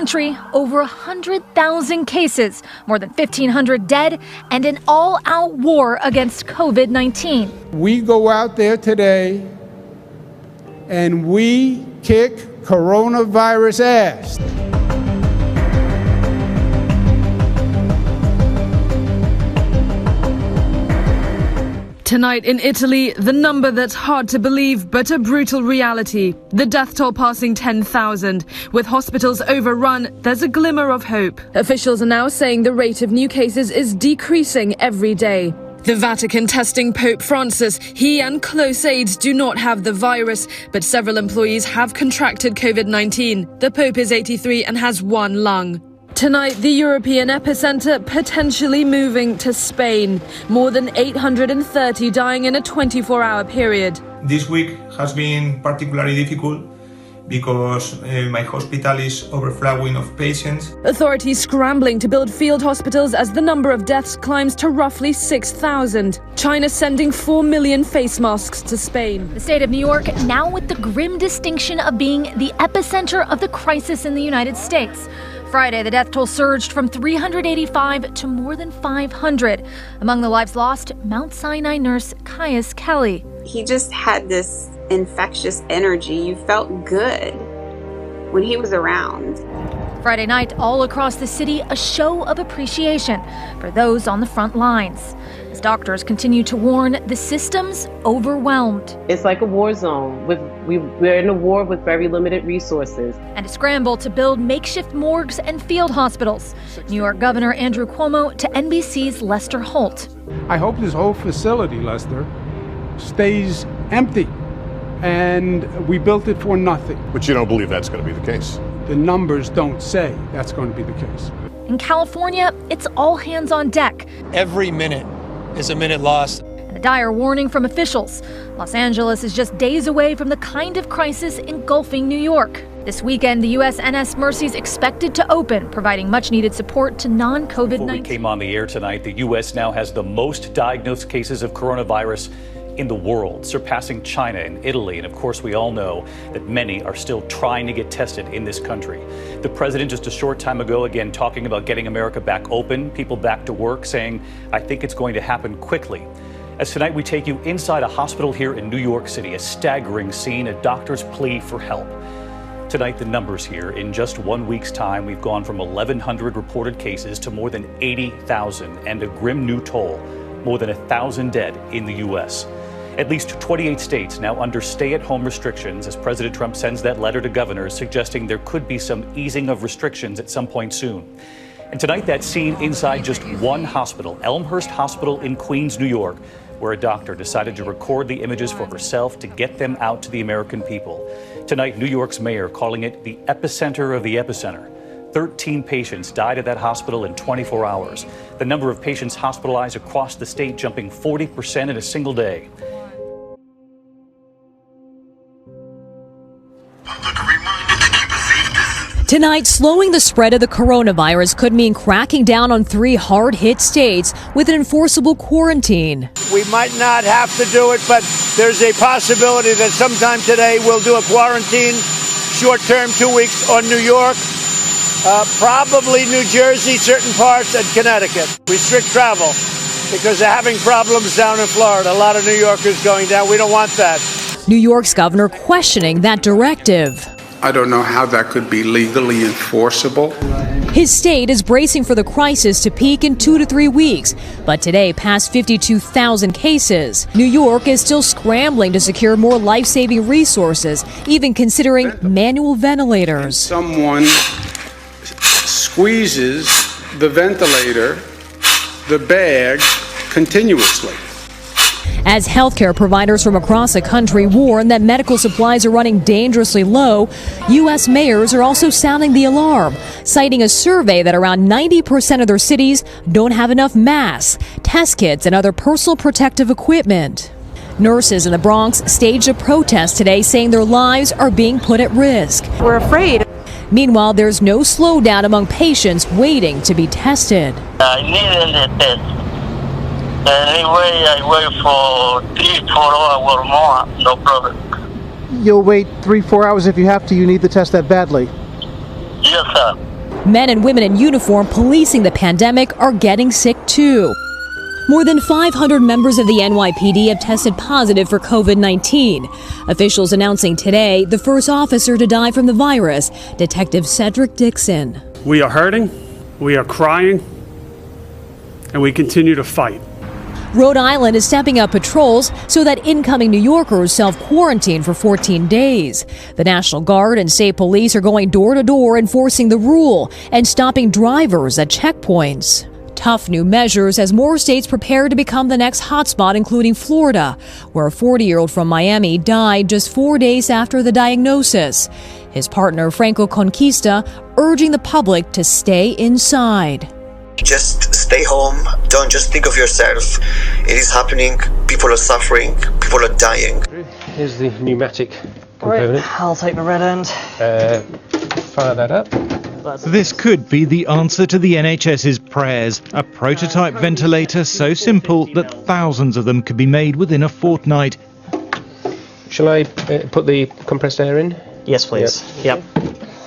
country, over 100,000 cases, more than 1,500 dead, and an all-out war against COVID-19. We go out there today and we kick coronavirus ass. Tonight in Italy, the number that's hard to believe but a brutal reality. The death toll passing 10,000. With hospitals overrun, there's a glimmer of hope. Officials are now saying the rate of new cases is decreasing every day. The Vatican testing Pope Francis. He and close aides do not have the virus, but several employees have contracted COVID-19. The Pope is 83 and has one lung. Tonight, the European epicenter potentially moving to Spain. More than 830 dying in a 24-hour period. This week has been particularly difficult because my hospital is overflowing of patients. Authorities scrambling to build field hospitals as the number of deaths climbs to roughly 6,000. China sending 4 million face masks to Spain. The state of New York now with the grim distinction of being the epicenter of the crisis in the United States. Friday, the death toll surged from 385 to more than 500. Among the lives lost, Mount Sinai nurse Caius Kelly. He just had this infectious energy. You felt good when he was around. Friday night, all across the city, a show of appreciation for those on the front lines. As doctors continue to warn, the system's overwhelmed. It's like a war zone. We're in a war with very limited resources. And a scramble to build makeshift morgues and field hospitals. New York Governor Andrew Cuomo to NBC's Lester Holt. I hope this whole facility, Lester, stays empty. And we built it for nothing. But you don't believe that's going to be the case? The numbers don't say that's going to be the case. In California, it's all hands on deck. Every minute is a minute lost. And a dire warning from officials. Los Angeles is just days away from the kind of crisis engulfing New York. This weekend, the USNS Mercy is expected to open, providing much-needed support to non-COVID-19. Before we came on the air tonight, the U.S. now has the most diagnosed cases of coronavirus in the world, surpassing China and Italy. And of course, we all know that many are still trying to get tested in this country. The president just a short time ago, again, talking about getting America back open, people back to work, saying, I think it's going to happen quickly. As tonight we take you inside a hospital here in New York City, a staggering scene, a doctor's plea for help. Tonight, the numbers here. In just 1 week's time, we've gone from 1,100 reported cases to more than 80,000 and a grim new toll, more than 1,000 dead in the U.S. At least 28 states now under stay-at-home restrictions as President Trump sends that letter to governors suggesting there could be some easing of restrictions at some point soon. And tonight, that scene inside just one hospital, Elmhurst Hospital in Queens, New York, where a doctor decided to record the images for herself to get them out to the American people. Tonight, New York's mayor calling it the epicenter of the epicenter. 13 patients died at that hospital in 24 hours. The number of patients hospitalized across the state jumping 40% in a single day. Tonight, slowing the spread of the coronavirus could mean cracking down on 3 hard-hit states with an enforceable quarantine. We might not have to do it, but there's a possibility that sometime today we'll do a quarantine, short-term, 2 weeks on New York, probably New Jersey, certain parts, and Connecticut. Restrict travel because they're having problems down in Florida. A lot of New Yorkers going down. We don't want that. New York's governor questioning that directive. I don't know how that could be legally enforceable. His state is bracing for the crisis to peak in 2 to 3 weeks, but today passed 52,000 cases. New York is still scrambling to secure more life-saving resources, even considering manual ventilators. Someone squeezes the ventilator, the bag, continuously. As healthcare providers from across the country warn that medical supplies are running dangerously low, U.S. mayors are also sounding the alarm, citing a survey that around 90% of their cities don't have enough masks, test kits, and other personal protective equipment. Nurses in the Bronx staged a protest today saying their lives are being put at risk. We're afraid. Meanwhile, there's no slowdown among patients waiting to be tested. I needed the test. Anyway, I wait for 3-4 hours more, no problem. You'll wait 3-4 hours if you have to. You need the test that badly. Yes, sir. Men and women in uniform policing the pandemic are getting sick too. More than 500 members of the NYPD have tested positive for COVID-19. Officials announcing today the first officer to die from the virus, Detective Cedric Dixon. We are hurting, we are crying, and we continue to fight. Rhode Island is stepping up patrols so that incoming New Yorkers self-quarantine for 14 days. The National Guard and state police are going door to door enforcing the rule and stopping drivers at checkpoints. Tough new measures as more states prepare to become the next hotspot, including Florida, where a 40-year-old from Miami died just 4 days after the diagnosis. His partner, Franco Conquista, urging the public to stay inside. Just stay home. Don't just think of yourself. It is happening. People are suffering. People are dying. Here's the pneumatic component. Right, I'll take the red end. Fire that up. This could be the answer to the NHS's prayers. A prototype ventilator so simple that thousands of them could be made within a fortnight. Shall I put the compressed air in? Yes, please. Yep.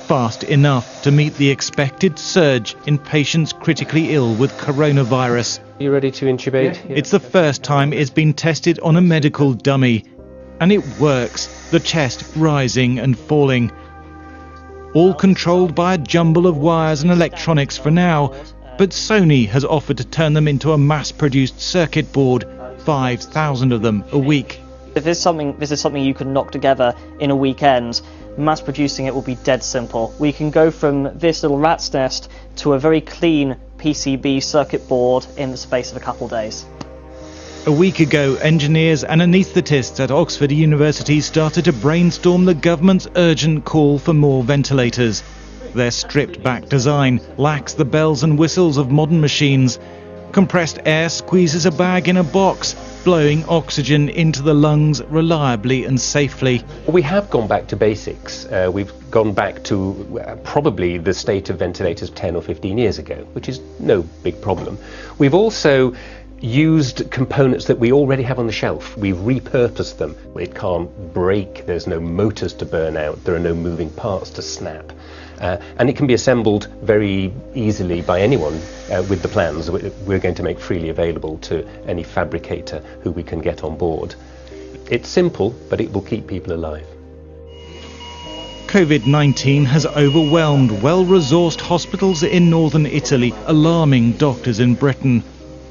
Fast enough to meet the expected surge in patients critically ill with coronavirus. Are you ready to intubate? Yeah. It's the first time it's been tested on a medical dummy. And it works, the chest rising and falling. All controlled by a jumble of wires and electronics for now, but Sony has offered to turn them into a mass-produced circuit board, 5,000 of them a week. If this is something you can knock together in a weekend, mass producing it will be dead simple. We can go from this little rat's nest to a very clean PCB circuit board in the space of a couple days. A week ago, engineers and anaesthetists at Oxford University started to brainstorm the government's urgent call for more ventilators. Their stripped-back design lacks the bells and whistles of modern machines. Compressed air squeezes a bag in a box, blowing oxygen into the lungs reliably and safely. We have gone back to basics. We've gone back to probably the state of ventilators 10 or 15 years ago, which is no big problem. We've also used components that we already have on the shelf. We've repurposed them. It can't break, there's no motors to burn out, there are no moving parts to snap. And it can be assembled very easily by anyone with the plans we're going to make freely available to any fabricator who we can get on board. It's simple, but it will keep people alive. COVID-19 has overwhelmed well-resourced hospitals in northern Italy, alarming doctors in Britain.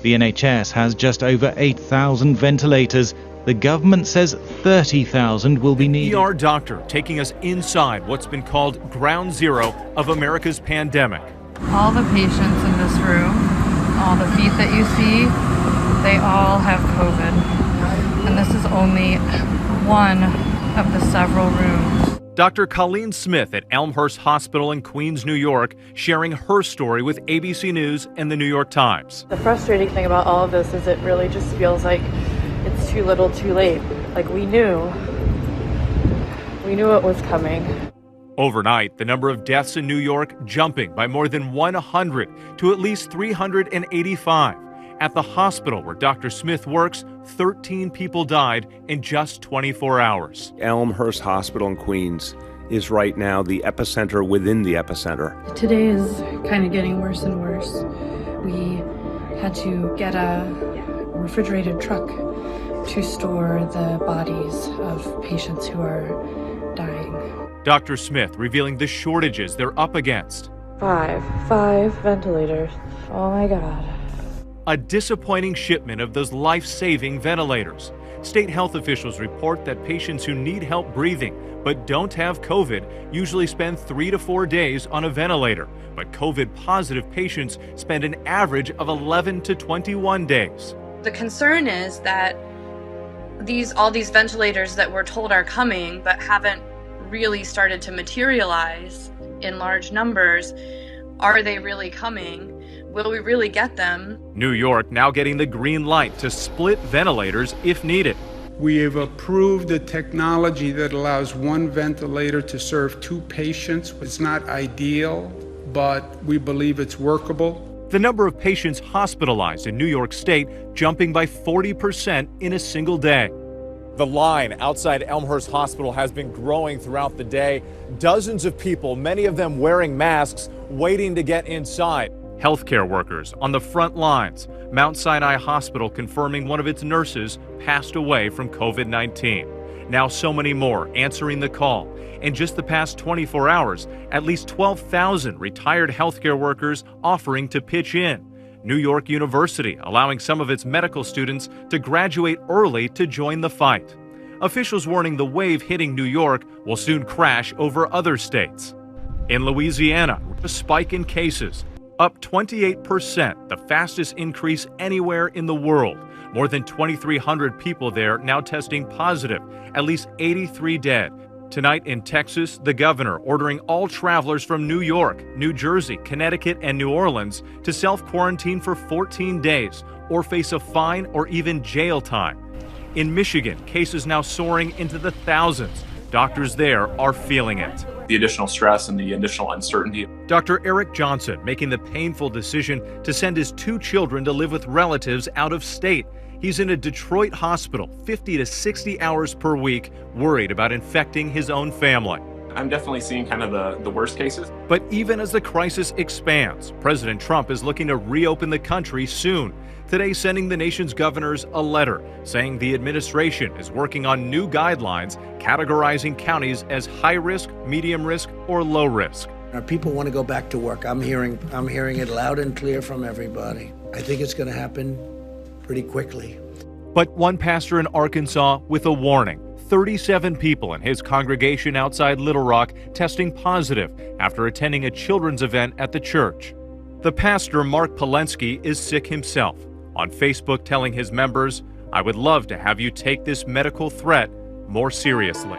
The NHS has just over 8,000 ventilators. The government says 30,000 will be needed. ER doctor taking us inside what's been called ground zero of America's pandemic. All the patients in this room, all the feet that you see, they all have COVID. And this is only one of the several rooms. Dr. Colleen Smith at Elmhurst Hospital in Queens, New York, sharing her story with ABC News and the New York Times. The frustrating thing about all of this is it really just feels like it's too little too late. Like we knew it was coming. Overnight, the number of deaths in New York jumping by more than 100 to at least 385. At the hospital where Dr. Smith works, 13 people died in just 24 hours. Elmhurst Hospital in Queens is right now the epicenter within the epicenter. Today is kind of getting worse and worse. We had to get a refrigerated truck to store the bodies of patients who are dying. Dr. Smith revealing the shortages they're up against. Five ventilators. Oh my God. A disappointing shipment of those life-saving ventilators. State health officials report that patients who need help breathing but don't have COVID usually spend 3 to 4 days on a ventilator. But COVID-positive patients spend an average of 11 to 21 days. The concern is that all these ventilators that we're told are coming but haven't really started to materialize in large numbers, are they really coming? Will we really get them? New York now getting the green light to split ventilators if needed. We have approved a technology that allows one ventilator to serve 2 patients. It's not ideal, but we believe it's workable. The number of patients hospitalized in New York State jumping by 40% in a single day. The line outside Elmhurst Hospital has been growing throughout the day. Dozens of people, many of them wearing masks, waiting to get inside. Healthcare workers on the front lines. Mount Sinai Hospital confirming one of its nurses passed away from COVID-19. Now so many more answering the call. In just the past 24 hours, at least 12,000 retired healthcare workers offering to pitch in. New York University allowing some of its medical students to graduate early to join the fight. Officials warning the wave hitting New York will soon crash over other states. In Louisiana, a spike in cases, up 28%, the fastest increase anywhere in the world. More than 2,300 people there now testing positive, at least 83 dead. Tonight in Texas, the governor ordering all travelers from New York, New Jersey, Connecticut, and New Orleans to self-quarantine for 14 days or face a fine or even jail time. In Michigan, cases now soaring into the thousands. Doctors there are feeling it. The additional stress and the additional uncertainty. Dr. Eric Johnson making the painful decision to send his 2 children to live with relatives out of state. He's in a Detroit hospital 50 to 60 hours per week, worried about infecting his own family. I'm definitely seeing kind of the worst cases. But even as the crisis expands, President Trump is looking to reopen the country soon. Today, sending the nation's governors a letter saying the administration is working on new guidelines categorizing counties as high risk, medium risk, or low risk. Our people want to go back to work. I'm hearing it loud and clear from everybody. I think it's going to happen pretty quickly. But one pastor in Arkansas with a warning. 37 people in his congregation outside Little Rock testing positive after attending a children's event at the church. The pastor, Mark Polensky, is sick himself. On Facebook telling his members, "I would love to have you take this medical threat more seriously."